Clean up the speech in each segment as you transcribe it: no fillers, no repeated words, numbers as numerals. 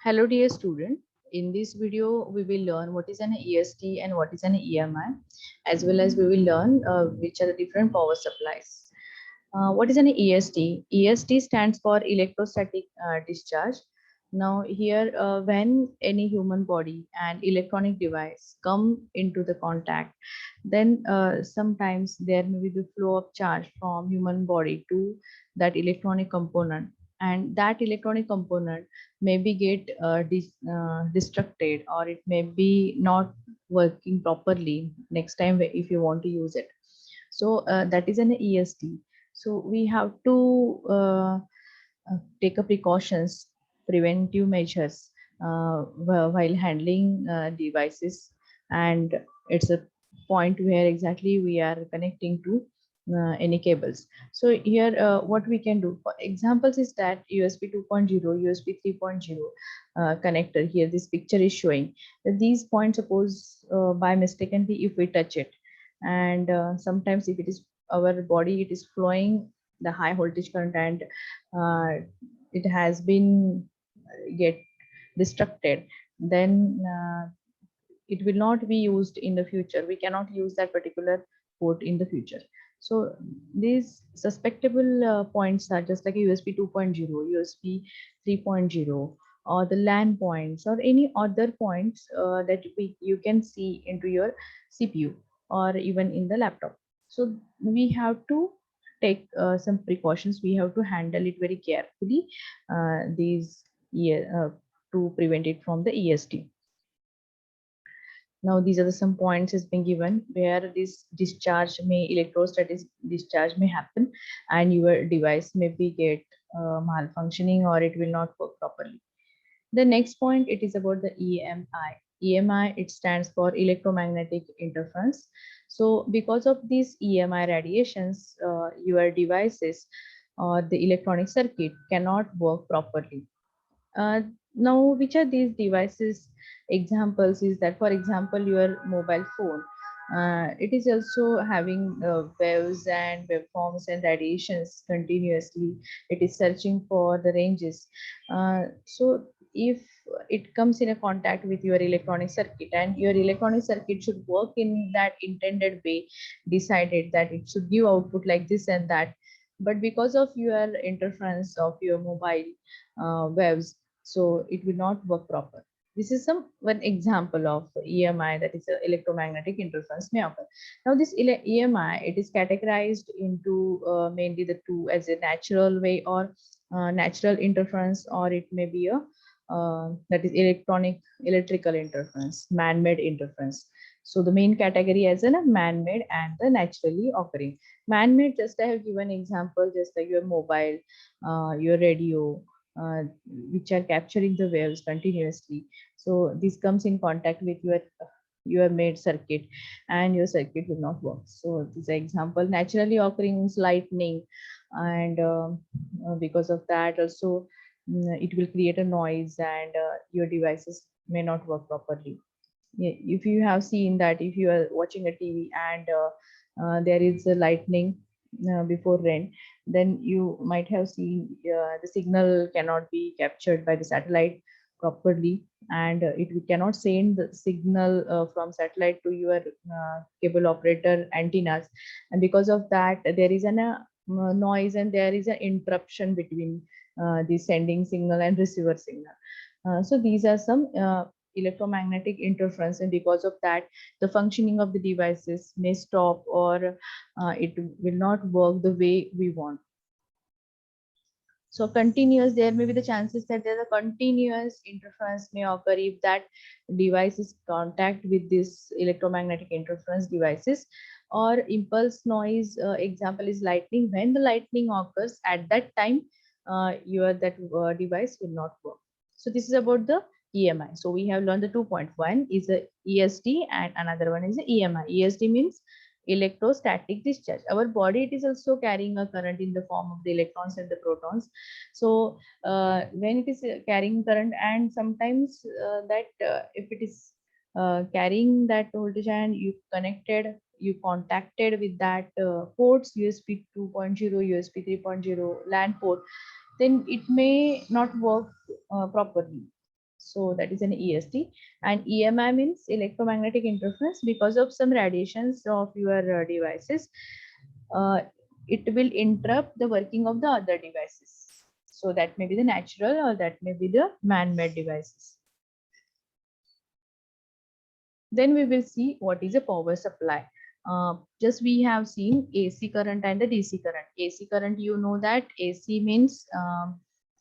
Hello dear student. In this video, we will learn what is an EST and what is an EMI, as well as we will learn which are the different power supplies. What is an EST? EST stands for electrostatic discharge. Now here, when any human body and electronic device come into the contact, then sometimes there may be the flow of charge from human body to that electronic component, and that electronic component maybe get destructed, or it may be not working properly next time if you want to use it. So that is an EST. So we have to take a precautions, preventive measures while handling devices, and it's a point where exactly we are connecting to any cables. So here what we can do for examples is that USB 2.0, USB 3.0 connector. Here this picture is showing that these points, suppose by mistakenly if we touch it, and sometimes if it is our body, it is flowing the high voltage current, and it has been get destructed, then it will not be used in the future. We cannot use that particular port in the future. So these suspectable points are just like a USB 2.0, USB 3.0, or the LAN points, or any other points that you can see into your CPU or even in the laptop. So we have to take some precautions. We have to handle it very carefully, these to prevent it from the EST. Now, these are some points has been given where this discharge may electrostatic discharge may happen, and your device may be get malfunctioning, or it will not work properly. The next point, it is about the EMI. EMI, it stands for electromagnetic interference. So because of these EMI radiations, your devices or the electronic circuit cannot work properly. uh, Now, which are these devices? Examples is that, for example, your mobile phone. It is also having waves and waveforms and radiations continuously. It is searching for the ranges. So, if it comes in a contact with your electronic circuit, and your electronic circuit should work in that intended way, decided that it should give output like this and that, but because of your interference of your mobile waves, so it will not work proper. This is some one example of EMI, that is electromagnetic interference may occur. Now this EMI, it is categorized into mainly the two, as a natural way or natural interference, or it may be a that is electrical interference, man-made interference. So the main category as a man-made and the naturally occurring. Man-made, just I have given example, just like your mobile, your radio, uh, which are capturing the waves continuously. So this comes in contact with your made circuit, and your circuit will not work. So this example, naturally occurring is lightning, and because of that also, it will create a noise, and your devices may not work properly. Yeah, if you have seen that, if you are watching a TV, and there is a lightning before rain, then you might have seen the signal cannot be captured by the satellite properly, and it cannot send the signal from satellite to your cable operator antennas, and because of that there is an noise, and there is an interruption between the sending signal and receiver signal. So these are some electromagnetic interference, and because of that the functioning of the devices may stop, or it will not work the way we want. So continuous, there may be the chances that there's a continuous interference may occur if that device is contact with this electromagnetic interference devices. Or impulse noise, example is lightning. When the lightning occurs, at that time your that device will not work. So this is about the EMI. So we have learned the 2.1 is a EST, and another one is a EMI. EST means electrostatic discharge. Our body, it is also carrying a current in the form of the electrons and the protons. So when it is carrying current, and sometimes that if it is carrying that voltage, and you contacted with that ports, USB 2.0, USB 3.0, LAN port, then it may not work properly. So that is an EST. And EMI means electromagnetic interference. Because of some radiations of your devices, uh, it will interrupt the working of the other devices. So that may be the natural or that may be the man-made devices. Then we will see what is a power supply. Just we have seen AC current and the DC current. AC current, you know that AC means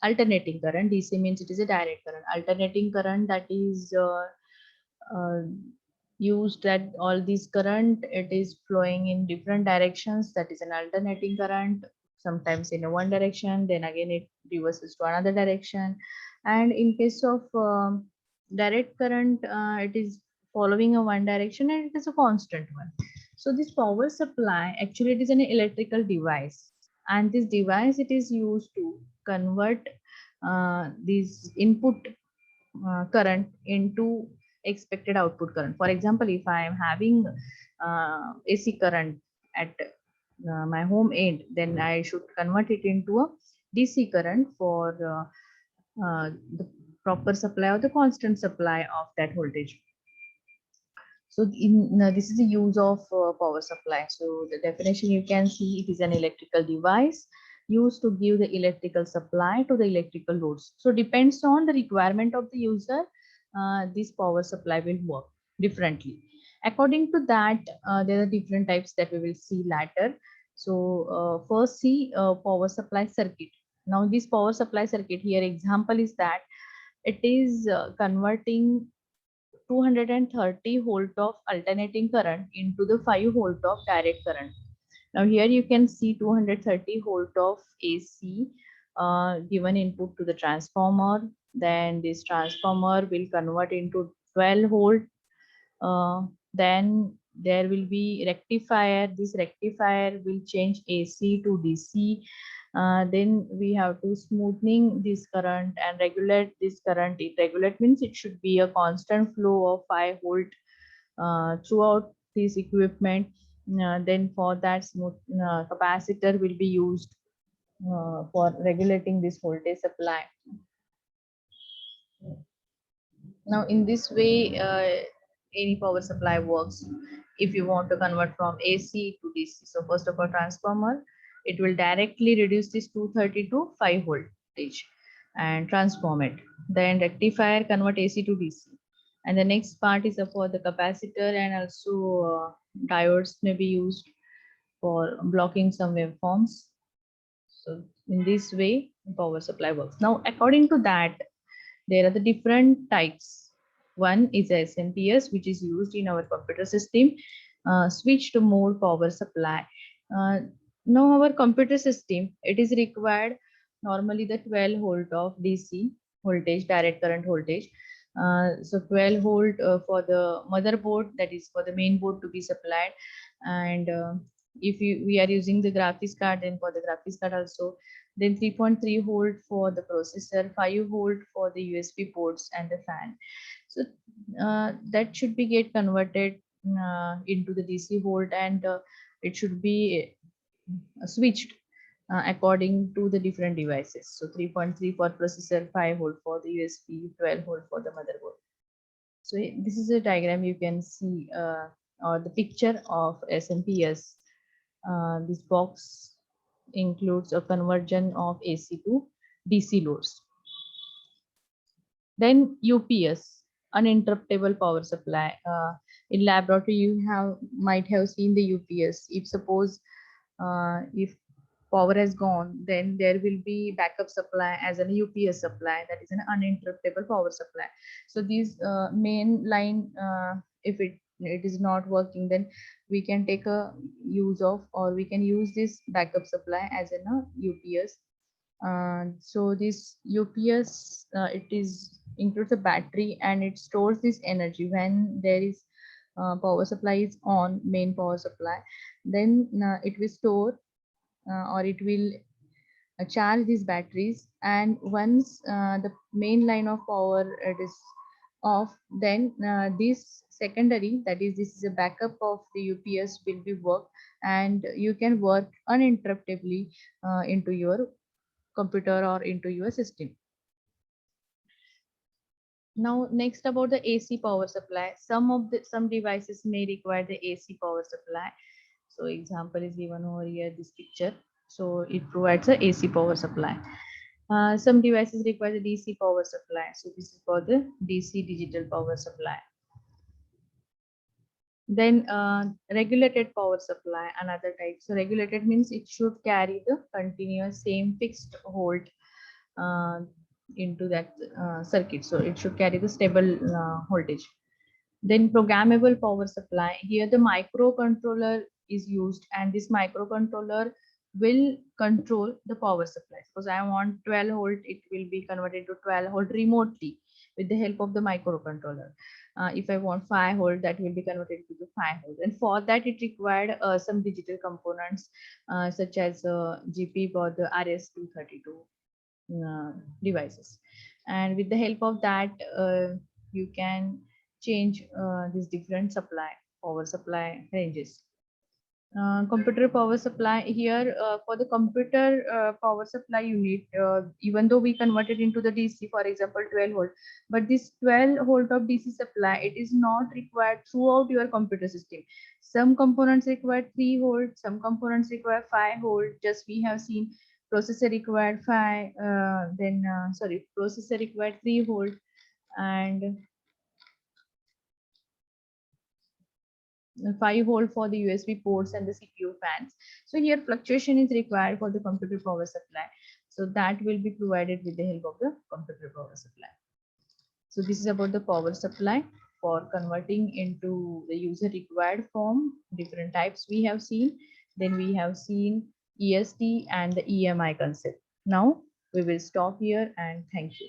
alternating current. DC means it is a direct current. Alternating current, that is uh, used that all this current, it is flowing in different directions. That is an alternating current. Sometimes in a one direction, then again it reverses to another direction. And in case of direct current, it is following a one direction and it is a constant one. So this power supply, actually it is an electrical device, and this device, it is used to convert this input current into expected output current. For example, if I am having AC current at my home end, then I should convert it into a DC current for the proper supply or the constant supply of that voltage. So this is the use of power supply. So the definition you can see, it is an electrical device used to give the electrical supply to the electrical loads. So depends on the requirement of the user, this power supply will work differently. According to that, there are different types that we will see later. So first see power supply circuit. Now this power supply circuit here example is that it is converting 230 volt of alternating current into the 5 volt of direct current. Now here you can see 230 volt of AC given input to the transformer. Then this transformer will convert into 12 volt. Then there will be rectifier. This rectifier will change AC to DC. Then we have to smoothing this current and regulate this current. It regulate means it should be a constant flow of 5 volt throughout this equipment. Then for that, smooth capacitor will be used for regulating this voltage supply. Now in this way, any power supply works. If you want to convert from AC to DC, so first of all, transformer, it will directly reduce this 230 to 5 voltage and transform it. Then rectifier convert AC to DC. And the next part is for the capacitor, and also diodes may be used for blocking some waveforms. So in this way, power supply works. Now according to that, there are the different types. One is SMPS, which is used in our computer system, switched mode power supply. Uh, Now our computer system, it is required normally the 12 volt of DC voltage, direct current voltage. So 12 volt for the motherboard, that is for the main board to be supplied. And if we are using the graphics card, then for the graphics card also, then 3.3 volt for the processor, 5 volt for the USB ports and the fan. So that should be get converted into the DC volt, and it should be switched according to the different devices. So 3.3 for processor, 5 volt for the USB, 12 volt for the motherboard. So this is a diagram you can see, or the picture of SMPS. This box includes a conversion of AC to DC loads. Then UPS, uninterruptible power supply. In laboratory, you might have seen the UPS. If suppose if power has gone, then there will be backup supply as an UPS supply, that is an uninterruptible power supply. So these main line, if it is not working, then we can take a use of, or we can use this backup supply as in a UPS. So this UPS, it is includes a battery, and it stores this energy when there is power supply is on, main power supply. Then it will store or it will charge these batteries, and once the main line of power it is off, then this secondary, that is this is a backup of the UPS, will be work, and you can work uninterruptedly into your computer or into your system. Now, next about the AC power supply. Some devices may require the AC power supply. So, example is given over here, this picture. So, it provides a AC power supply. Some devices require the DC power supply. So, this is for the DC digital power supply. Then regulated power supply, another type. So regulated means it should carry the continuous same fixed volt uh, into that circuit. So it should carry the stable voltage. Then programmable power supply. Here the microcontroller is used, and this microcontroller will control the power supply. Suppose I want 12 volt, it will be converted to 12 volt remotely with the help of the microcontroller. If I want 5 volt, that will be converted to the 5 volt. And for that, it required some digital components such as GPIO or the RS-232 devices. And with the help of that, you can change these different power supply ranges. Computer power supply here, for the computer power supply unit, even though we convert it into the DC, for example 12 volt, but this 12 volt of DC supply, it is not required throughout your computer system. Some components require 3 volt, some components require 5 volt. Just we have seen processor required 5, processor required 3 volt, and 5 volt for the USB ports and the CPU fans. So here fluctuation is required for the computer power supply. So that will be provided with the help of the computer power supply. So this is about the power supply for converting into the user required form. Different types we have seen. Then we have seen EST and the EMI concept. Now we will stop here, and thank you.